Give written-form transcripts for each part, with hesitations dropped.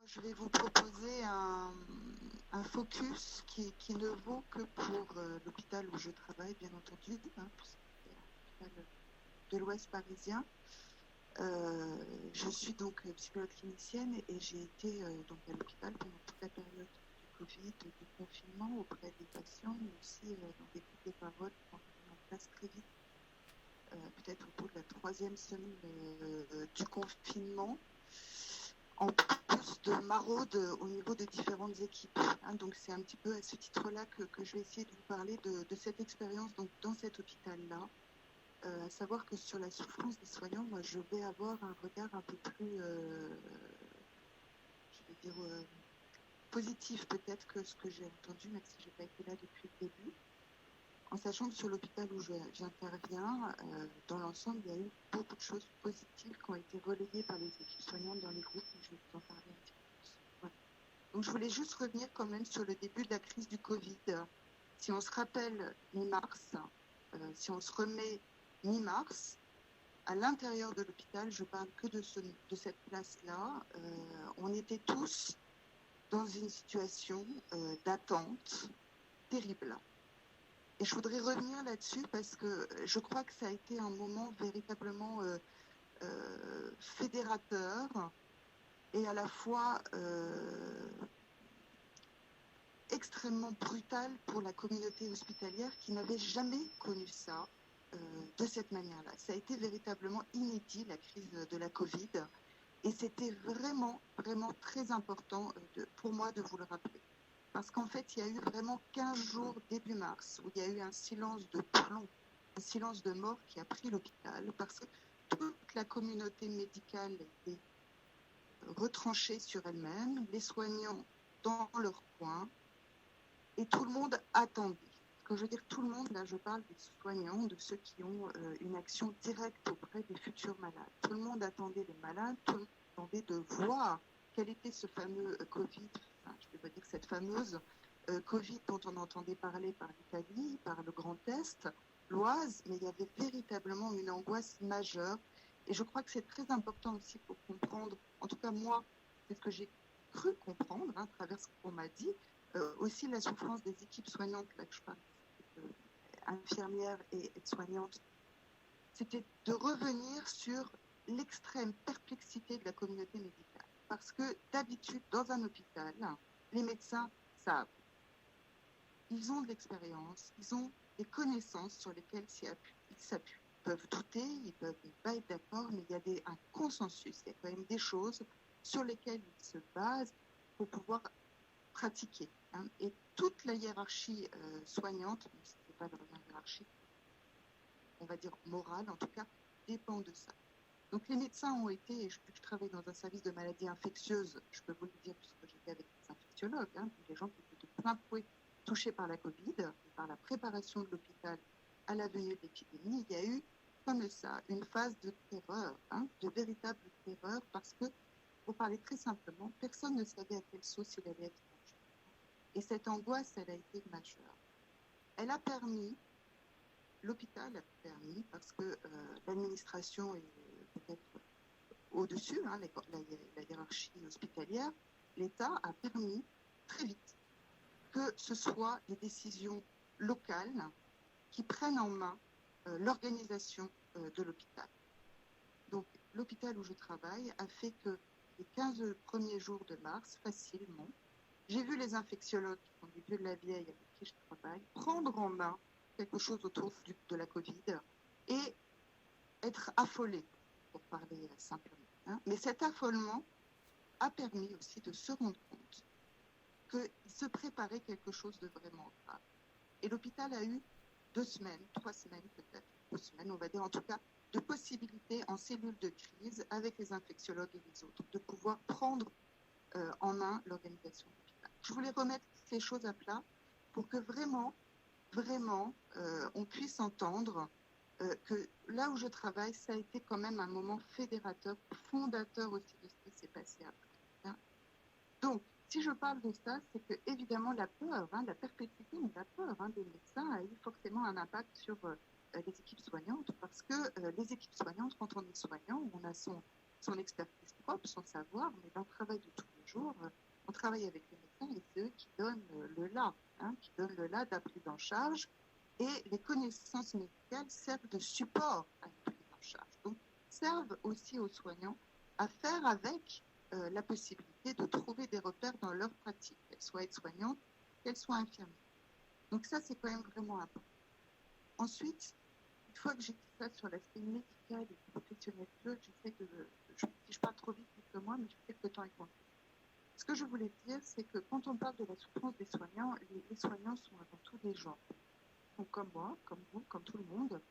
Je vais vous proposer un focus qui ne vaut que pour l'hôpital où je travaille, bien entendu, pour l'hôpital de l'Ouest parisien. Je suis donc psychologue clinicienne et j'ai été donc à l'hôpital pendant toute la période du Covid, du confinement auprès des patients, mais aussi dans des groupes de parole qui ont été mis en place très vite, peut-être au bout de la 3e semaine du confinement, en plus de maraude au niveau de différentes équipes. Donc c'est un petit peu à ce titre-là que je vais essayer de vous parler de cette expérience donc, dans cet hôpital-là. À savoir que sur la souffrance des soignants, moi, je vais avoir un regard un peu plus, je vais dire, positif peut-être que ce que j'ai entendu, même si je n'ai pas été là depuis le début. En sachant que sur l'hôpital où j'interviens, dans l'ensemble, il y a eu beaucoup de choses positives qui ont été relayées par les équipes soignantes dans les groupes, et je vais vous en parler un petit peu plus. Voilà. Donc je voulais juste revenir quand même sur le début de la crise du Covid. Si on se rappelle mi-mars, si on se remet mi-mars, à l'intérieur de l'hôpital, je parle que de cette place-là, on était tous dans une situation d'attente terrible. Et je voudrais revenir là-dessus parce que je crois que ça a été un moment véritablement fédérateur et à la fois extrêmement brutal pour la communauté hospitalière qui n'avait jamais connu ça de cette manière-là. Ça a été véritablement inédit, la crise de la Covid, et c'était vraiment, vraiment très important pour moi de vous le rappeler. Parce qu'en fait, il y a eu vraiment 15 jours début mars où il y a eu un silence de plomb, un silence de mort qui a pris l'hôpital parce que toute la communauté médicale était retranchée sur elle-même, les soignants dans leur coin, et tout le monde attendait. Quand je veux dire tout le monde, là je parle des soignants, de ceux qui ont une action directe auprès des futurs malades. Tout le monde attendait les malades, tout le monde attendait de voir quel était ce fameux Covid, enfin, je ne vais pas dire cette fameuse Covid dont on entendait parler par l'Italie, par le Grand Est, l'Oise, mais il y avait véritablement une angoisse majeure. Et je crois que c'est très important aussi pour comprendre, en tout cas moi, c'est ce que j'ai cru comprendre à travers ce qu'on m'a dit, aussi la souffrance des équipes soignantes, là que je parle, infirmières et aides-soignantes, c'était de revenir sur l'extrême perplexité de la communauté médicale. Parce que d'habitude, dans un hôpital, les médecins savent. Ils ont de l'expérience, ils ont des connaissances sur lesquelles ils s'appuient. Ils peuvent douter, ils peuvent ne pas être d'accord, mais il y a un consensus, il y a quand même des choses sur lesquelles ils se basent pour pouvoir pratiquer. Et toute la hiérarchie soignante, mais ce n'est pas vraiment une hiérarchie, on va dire morale en tout cas, dépend de ça. Donc les médecins ont été, et je travaille dans un service de maladies infectieuses, je peux vous le dire puisque j'étais avec des infectiologues, les gens qui étaient de plein fouet touchés par la Covid, et par la préparation de l'hôpital à la venue de l'épidémie, il y a eu comme ça une phase de terreur, de véritable terreur, parce que, pour parler très simplement, personne ne savait à quelle sauce il allait être mangé. Et cette angoisse, elle a été majeure. Elle a permis, l'hôpital a permis, parce que l'administration est peut-être au-dessus, la hiérarchie hospitalière, l'État a permis très vite que ce soit des décisions locales qui prennent en main l'organisation de l'hôpital. Donc l'hôpital où je travaille a fait que les 15 premiers jours de mars, facilement, j'ai vu les infectiologues qui sont des vieux de la vieille avec qui je travaille prendre en main quelque chose autour de la Covid et être affolés, pour parler simplement. Mais cet affolement a permis aussi de se rendre compte qu'il se préparait quelque chose de vraiment grave. Et l'hôpital a eu 2 semaines, 3 semaines peut-être, 2 semaines, on va dire en tout cas, de possibilités en cellule de crise avec les infectiologues et les autres, de pouvoir prendre en main l'organisation de l'hôpital. Je voulais remettre ces choses à plat pour que vraiment, vraiment, on puisse entendre que là où je travaille, ça a été quand même un moment fédérateur, fondateur aussi de ce qui s'est passé après. Donc, si je parle de ça, c'est que évidemment la peur, la perpétuité, mais la peur des médecins a eu forcément un impact sur les équipes soignantes, parce que les équipes soignantes, quand on est soignant, on a son son expertise propre, son savoir, mais dans le travail de tous les jours, on travaille avec les médecins et c'est eux qui donnent le là, qui donnent le là de la prise en charge. Et les connaissances médicales servent de support à la prise en charge. Donc, servent aussi aux soignants à faire avec la possibilité de trouver des repères dans leur pratique, qu'elles soient aides-soignantes, qu'elles soient infirmières. Donc ça, c'est quand même vraiment important. Ensuite, une fois que j'ai dit ça sur l'aspect médical et professionnel, si je parle trop vite, dites-moi, mais je sais que le temps est compté. Ce que je voulais dire, c'est que quand on parle de la souffrance des soignants, les soignants sont avant tout des gens. Donc comme moi, comme vous, comme tout le monde.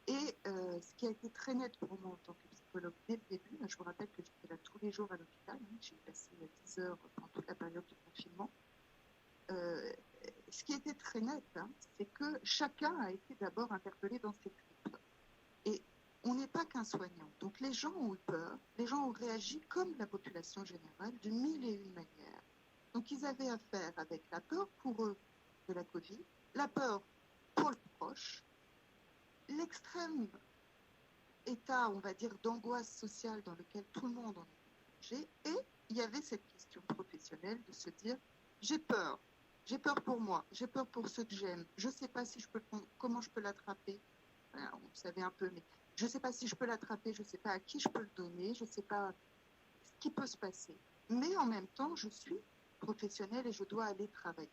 Et ce qui a été très net pour moi en tant que psychologue dès le début, je vous rappelle que j'étais là tous les jours à l'hôpital, j'ai passé 10 heures pendant toute la période de confinement. Ce qui était très net, c'est que chacun a été d'abord interpellé dans ses tripes. Et on n'est pas qu'un soignant. Donc les gens ont eu peur, les gens ont réagi comme la population générale de mille et une manières. Donc ils avaient affaire avec la peur pour eux de la Covid, la peur pour le proche, l'extrême état, on va dire, d'angoisse sociale dans lequel tout le monde en est plongé, et il y avait cette question professionnelle de se dire j'ai peur pour moi, j'ai peur pour ceux que j'aime, je ne sais pas si comment je peux l'attraper, enfin, on savait un peu, mais je ne sais pas si je peux l'attraper, je ne sais pas à qui je peux le donner, je ne sais pas ce qui peut se passer, mais en même temps je suis professionnelle et je dois aller travailler.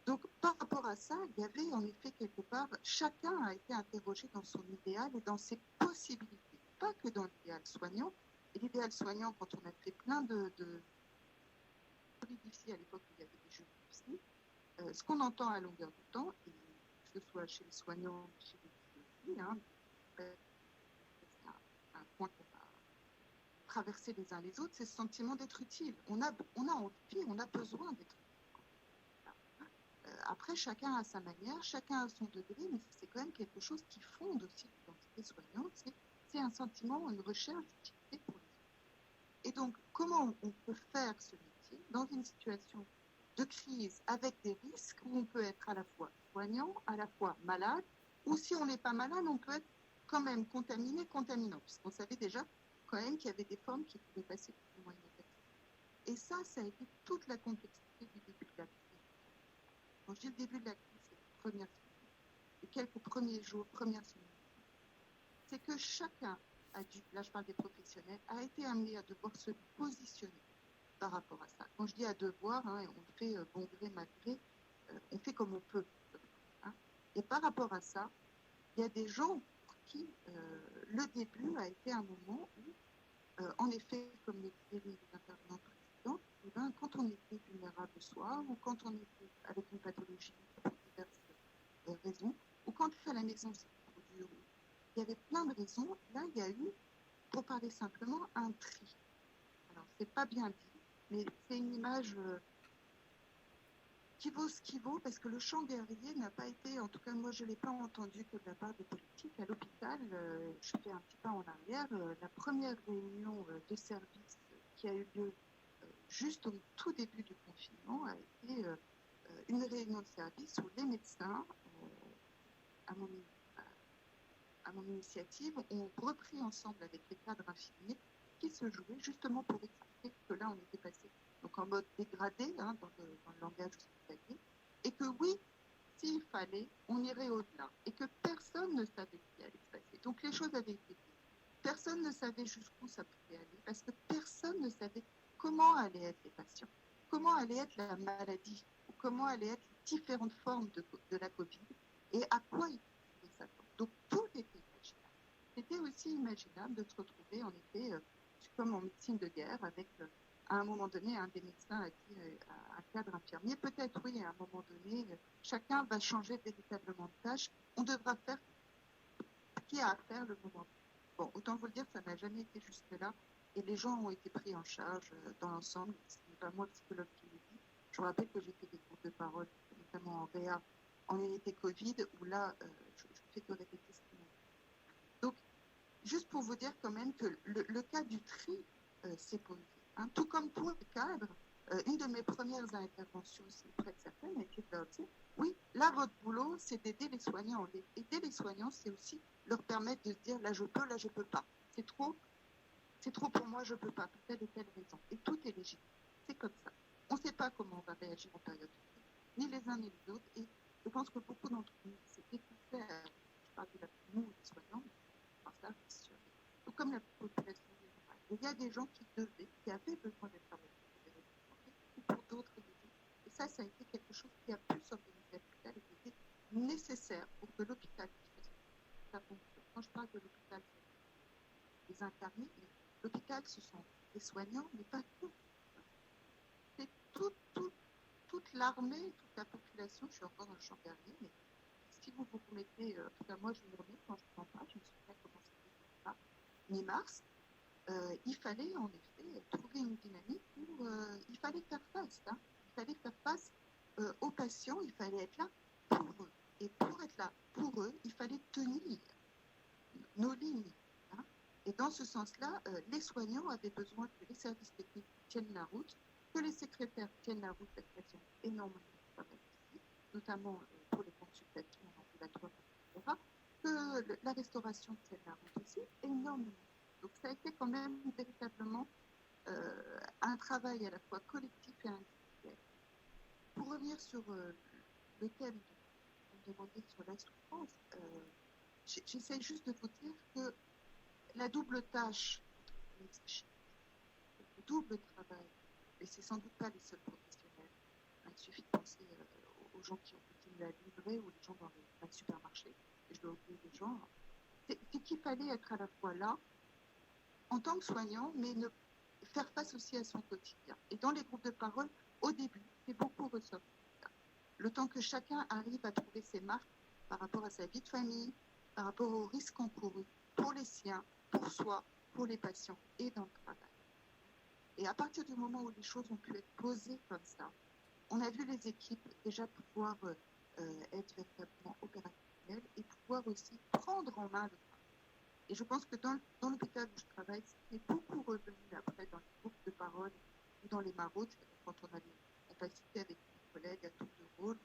Donc, par rapport à ça, il y avait en effet quelque part, chacun a été interrogé dans son idéal et dans ses possibilités, pas que dans l'idéal soignant. Et l'idéal soignant, quand on a fait plein de ici à l'époque où il y avait des jeux aussi, ce qu'on entend à longueur de temps, et que ce soit chez les soignants, chez les psy aussi, c'est un point qu'on a traversé les uns les autres, c'est ce sentiment d'être utile. On a envie, on a besoin d'être utile. Après, chacun a sa manière, chacun a son degré, mais c'est quand même quelque chose qui fonde aussi l'identité soignante, c'est un sentiment, une recherche d'utilité pour les autres. Et donc, comment on peut faire ce métier dans une situation de crise avec des risques où on peut être à la fois soignant, à la fois malade, ou si on n'est pas malade, on peut être quand même contaminé, contaminant, puisqu'on savait déjà quand même qu'il y avait des formes qui pouvaient passer plus ou moins inégatives. Et ça a été toute la complexité du début de la crise. Quand je dis le début de la crise, c'est les premières semaines, les quelques premiers jours, premières semaines, c'est que chacun a dû, là je parle des professionnels, a été amené à devoir se positionner par rapport à ça. Quand je dis à devoir, on le fait bon gré, mal gré, on fait comme on peut. Et par rapport à ça, il y a des gens pour qui le début a été un moment où, en effet, comme le disaient les intervenants précédents, quand on était vulnérable soi, ou quand on était avec une pathologie pour diverses raisons, ou quand à la maison c'était trop dur, il y avait plein de raisons. Là, il y a eu, pour parler simplement, un tri. Alors, c'est pas bien dit, mais c'est une image qui vaut ce qui vaut, parce que le chant guerrier n'a pas été, en tout cas moi je ne l'ai pas entendu que de la part des politiques. À l'hôpital, je fais un petit pas en arrière, la première réunion de service qui a eu lieu juste au tout début du confinement a été une réunion de service où les médecins, à mon initiative, ont repris ensemble avec les cadres infirmiers qui se jouaient justement pour expliquer que là on était passé donc en mode dégradé dans le langage hospitalier, et que oui, s'il fallait, on irait au-delà, et que personne ne savait ce qui allait se passer. Donc les choses avaient été dites. Personne ne savait jusqu'où ça pouvait aller, parce que personne ne savait comment allaient être les patients, comment allait être la maladie, ou comment allaient être les différentes formes de la Covid, et à quoi ils pouvaient s'attendre. Donc tout était imaginable. C'était aussi imaginable de se retrouver, en effet, comme en médecine de guerre, avec à un moment donné un des médecins a dit à un cadre infirmier, peut-être oui, à un moment donné, chacun va changer véritablement de tâche, on devra faire ce qui a à faire le moment. Bon, autant vous le dire, ça n'a jamais été jusque-là, et les gens ont été pris en charge dans l'ensemble. Ce n'est pas moi le psychologue qui le dit. Je vous rappelle que j'ai fait des groupes de parole, notamment en réa, en unité Covid, où là, je fais que répéter ce qu'on a dit. Donc, juste pour vous dire quand même que le cas du tri s'est posé. Tout comme pour le cadre, une de mes premières interventions, c'est près de certaines, a été de leur dire, oui, là, votre boulot, c'est d'aider les soignants. Aider les soignants, c'est aussi leur permettre de se dire, là, je peux pas. C'est trop, c'est trop pour moi, je ne peux pas, pour telle et telle raison. Et tout est légitime. C'est comme ça. On ne sait pas comment on va réagir en période de crise, ni les uns ni les autres. Et je pense que beaucoup d'entre nous s'est découvert, je parle de nous, les soignants, enfin ça, c'est sûr, tout comme la population générale. Il y a des gens qui avaient besoin d'être arrêtés pour des raisons de santé ou pour d'autres raisons. Et ça a été quelque chose qui a pu s'organiser à l'hôpital et qui était nécessaire pour que l'hôpital puisse sa fonction. Quand je parle de l'hôpital, c'est les incarnés, mais l'hôpital, ce sont les soignants, mais pas tout. C'est toute l'armée, toute la population. Je suis encore dans le champ dernier, mais si vous vous remettez, en tout cas moi je me remets quand je vous en parle, je me souviens comment c'était ça, mi-mars, il fallait en effet trouver une dynamique où il fallait faire face. Il fallait faire face aux patients, il fallait être là pour eux. Et pour être là pour eux, il fallait tenir nos lignes. Et dans ce sens-là, les soignants avaient besoin que les services techniques tiennent la route, que les secrétaires tiennent la route, parce qu'elles ont énormément de travail ici, notamment pour les consultations en ambulatoire, etc., que la restauration tienne la route aussi, énormément. Donc ça a été quand même véritablement un travail à la fois collectif et individuel. Pour revenir sur le thème que vous me demandez sur la souffrance, j'essaie juste de vous dire que la double tâche, le double travail, et c'est sans doute pas les seuls professionnels. Il suffit de penser aux gens qui ont continué à livrer ou les gens dans les supermarchés, et je dois oublier des gens. C'est qu'il fallait être à la fois là, en tant que soignant, mais faire face aussi à son quotidien. Et dans les groupes de parole, au début, c'est beaucoup ressorti. Le temps que chacun arrive à trouver ses marques par rapport à sa vie de famille, par rapport aux risques encourus pour les siens, pour soi, pour les patients et dans le travail. Et à partir du moment où les choses ont pu être posées comme ça, on a vu les équipes déjà pouvoir être véritablement opérationnelles et pouvoir aussi prendre en main le travail. Et je pense que dans l'hôpital où je travaille, c'est beaucoup revenu après dans les groupes de parole ou dans les maraudes, c'est-à-dire quand on a des capacités avec des collègues à tour de rôle,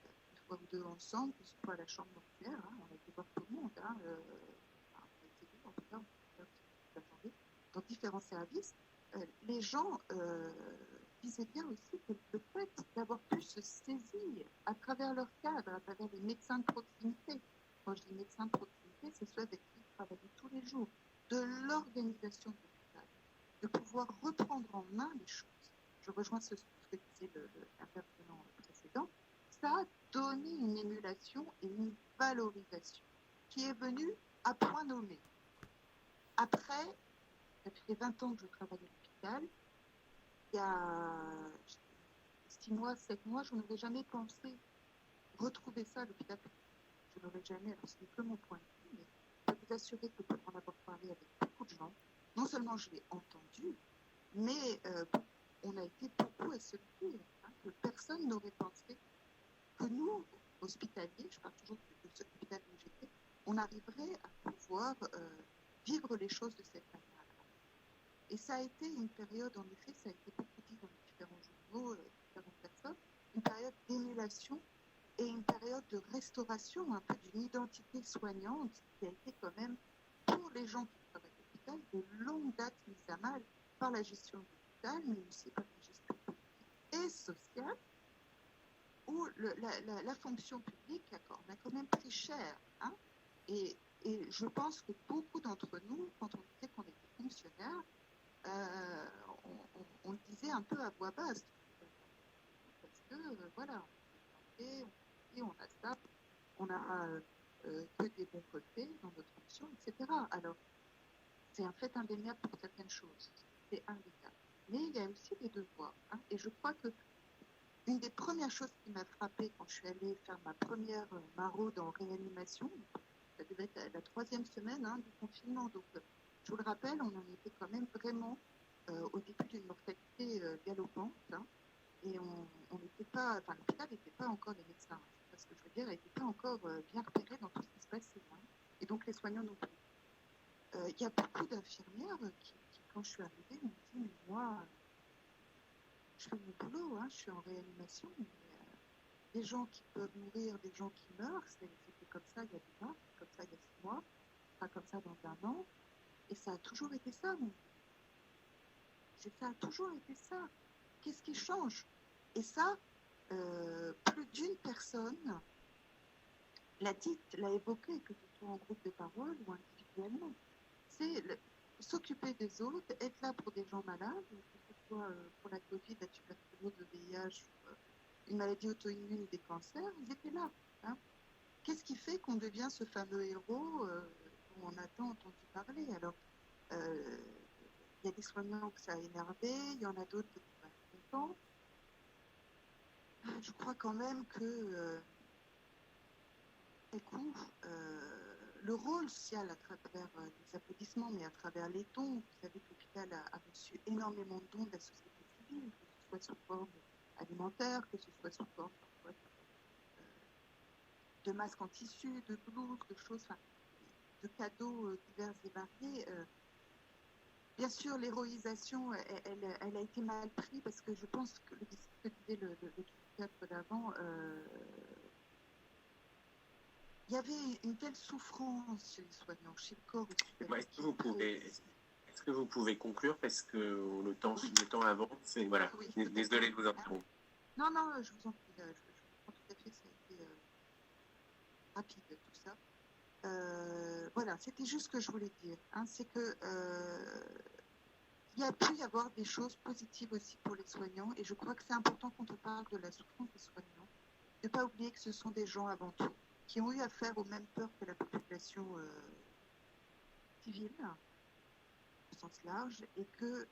une fois ou deux ensemble, que ce soit à la chambre mortuaire, on a été voir tout le monde, on a été vu en tout cas, dans différents services. Les gens disaient bien aussi que le fait d'avoir pu se saisir à travers leur cadre, à travers les médecins de proximité, quand je dis médecins de proximité, c'est ceux avec qui ils travaillaient tous les jours, de l'organisation de l'hôpital, de pouvoir reprendre en main les choses. Je rejoins ce que disait l'intervenant précédent. Ça a donné une émulation et une valorisation qui est venue à point nommé. Après, ça fait 20 ans que je travaille à l'hôpital. Il y a 6 mois, 7 mois, je n'aurais jamais pensé retrouver ça à l'hôpital public. Je n'aurais jamais, alors ce n'est que mon point de vue, mais je peux vous assurer que pour en avoir parlé avec beaucoup de gens, non seulement je l'ai entendu, mais on a été beaucoup à se le dire, que personne n'aurait pensé que nous, hospitaliers, je parle toujours de cet hôpital où j'étais, on arriverait à pouvoir vivre les choses de cette manière. Et ça a été une période, en effet, ça a été beaucoup dit dans les différents journaux, différentes personnes, une période d'émulation et une période de restauration, un peu d'une identité soignante qui a été quand même, pour les gens qui travaillent à l'hôpital, de longue date mise à mal par la gestion de l'hôpital, mais aussi par la gestion politique et sociale, où la fonction publique on a quand même pris cher. Et je pense que beaucoup d'entre nous, quand on disait qu'on était fonctionnaire, on le disait un peu à voix basse, parce que voilà, on est santé, on a ça, on a que des bons côtés dans notre fonction, etc. Alors, c'est un fait indéniable pour certaines choses, c'est indéniable. Mais il y a aussi des devoirs. Et je crois que une des premières choses qui m'a frappée quand je suis allée faire ma première maraude en réanimation, ça devait être la 3e semaine du confinement, donc je vous le rappelle, on en était quand même vraiment au début d'une mortalité galopante, et on n'était pas, enfin l'hôpital n'était pas encore les médecins, c'est pas ce que je veux dire, n'était pas encore bien repéré dans tout ce qui se passait, et donc les soignants non plus. Il y a beaucoup d'infirmières qui, quand je suis arrivée, m'ont dit, mais moi, je fais mon boulot, je suis en réanimation, mais des gens qui peuvent mourir, des gens qui meurent, c'était comme ça il y a 2 mois, comme ça il y a 6 mois, pas comme ça dans 1 an. Et ça a toujours été ça, ça a toujours été ça. Qu'est-ce qui change? Et ça, plus d'une personne l'a dit, l'a évoqué, que ce soit en groupe de parole ou individuellement. C'est s'occuper des autres, être là pour des gens malades, que ce soit pour la Covid, la tuberculose, le VIH, une maladie auto-immune ou des cancers, ils étaient là. Hein. Qu'est-ce qui fait qu'on devient ce fameux héros dont on a tant entendu parler? Alors, il y a des soignants que ça a énervé, il y en a d'autres qui étaient pas contents. Je crois quand même que le rôle social à travers les applaudissements, mais à travers les dons, vous savez que l'hôpital a reçu énormément de dons de la société civile, que ce soit sous forme alimentaire, que ce soit sous forme parfois de masques en tissu, de blouses, de choses, de cadeaux divers et variés. Bien sûr, l'héroïsation, elle a été mal prise parce que je pense que ce que disait le psychiatre d'avant, il y avait une telle souffrance chez les soignants, chez le corps hospitalier. Est-ce que vous pouvez conclure parce que le temps avance et voilà. Oui, désolé de vous interrompre. Non, je vous en prie, je comprends tout à fait, ça a été rapide tout ça. Voilà, c'était juste ce que je voulais dire. Hein, c'est que il y a pu y avoir des choses positives aussi pour les soignants et je crois que c'est important quand on parle de la souffrance des soignants, de ne pas oublier que ce sont des gens avant tout qui ont eu affaire aux mêmes peurs que la population civile, au sens large, et que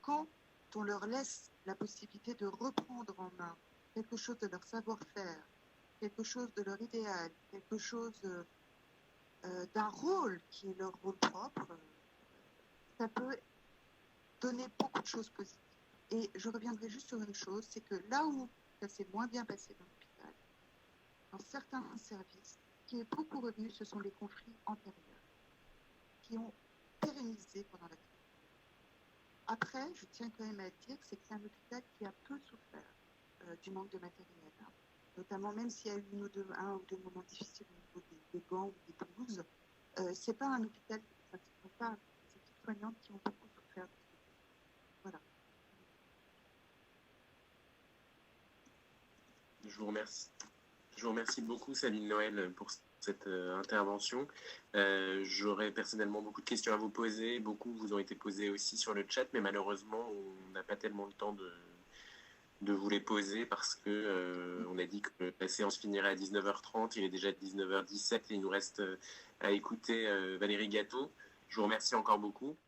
quand on leur laisse la possibilité de reprendre en main quelque chose de leur savoir-faire, quelque chose de leur idéal, quelque chose d'un rôle qui est leur rôle propre, ça peut donner beaucoup de choses positives. Et je reviendrai juste sur une chose, c'est que là où ça s'est moins bien passé dans l'hôpital, dans certains services, ce qui est beaucoup revenu, ce sont les conflits antérieurs, qui ont pérennisé pendant la crise. Après, je tiens quand même à dire que c'est un hôpital qui a peu souffert du manque de matériel. Hein. Notamment, même s'il y a eu un ou deux moments difficiles au niveau des gants ou des blouses, c'est pas un hôpital, ce ne sont pas des équipes soignantes qui ont beaucoup souffert. Voilà. Je vous remercie. Je vous remercie beaucoup, Sabine Noël, pour cette intervention. J'aurais personnellement beaucoup de questions à vous poser. Beaucoup vous ont été posées aussi sur le chat, mais malheureusement, on n'a pas tellement le temps de vous les poser parce que on a dit que la séance finirait à 19h30. Il est déjà 19h17 et il nous reste à écouter Valérie Gâteau. Je vous remercie encore beaucoup.